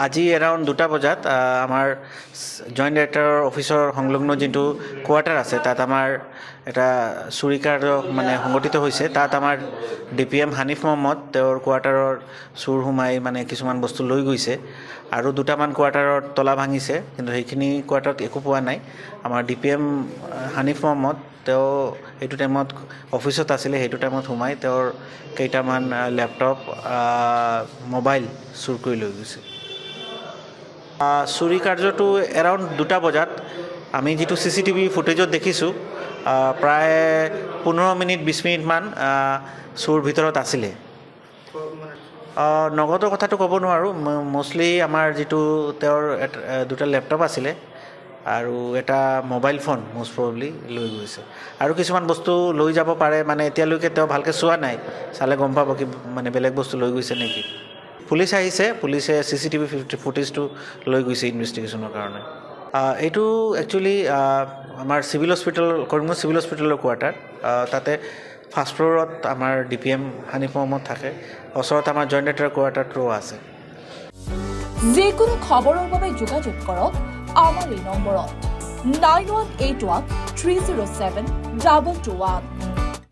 আজি এৰাউণ্ড 2টা বজাত আমাৰ জইণ্ট ডাইৰেক্টৰৰ অফিচৰ সংলগ্ন যোনটো কোৱাৰ্টাৰ আছে তাত আমাৰ এটা চুৰিকাৰ্য মানে সংঘটিত হৈছে। তাত আমাৰ DPM হানিফ মহম্মদ তেওঁৰ কোৱাৰ্টাৰৰ চুৰ সোমাই মানে কিছুমান বস্তু লৈ গৈছে আৰু 2টামান কোৱাৰ্টাৰত তলা ভাঙিছে, কিন্তু সেইখিনি কোৱাৰ্টাৰত একো পোৱা নাই। আমাৰ DPM হানিফ মহম্মদ তেওঁ সেইটো টাইমত অফিচত আছিলে, সেইটো টাইমত সোমাই তেওঁৰ কেইটামান লেপটপ মোবাইল চুৰ কৰি লৈ গৈছে। চুৰি কাৰ্যটো এৰাউণ্ড 2টা বজাত আমি যিটো CCTV ফুটেজত দেখিছোঁ প্ৰায় 15 মিনিট 20 মিনিটমান চুৰ ভিতৰত আছিলে। নগদৰ কথাটো ক'ব নোৱাৰোঁ, মষ্টলি আমাৰ যিটো তেওঁৰ 2টা লেপটপ আছিলে আৰু এটা মোবাইল ফোন মষ্ট প্ৰবলি লৈ গৈছে আৰু কিছুমান বস্তু লৈ যাব পাৰে, মানে এতিয়ালৈকে তেওঁ ভালকৈ চোৱা নাই, চালে গম পাব কি মানে বেলেগ বস্তু লৈ গৈছে নেকি। পুলিচ আহিছে, পুলিচে CCTV ফুটেজটো লৈ গৈছে ইনভেষ্টিগেশ্যনৰ কাৰণে। এইটো একচুৱেলি আমাৰ চিভিল হস্পিটেল কৰিমগঞ্জ চিভিল হস্পিটেলৰ কোৱাৰ্টাৰ। তাতে ফাৰ্ষ্ট ফ্ল'ৰত আমাৰ DPM হানিফ মহম্মদ থাকে, ওচৰত আমাৰ জইণ্ট ডাইৰেক্টৰৰ কোৱাৰ্টাৰটো আছে। যিকোনো খবৰৰ বাবে যোগাযোগ কৰক আমাৰ এই নম্বৰত 9181 307 221।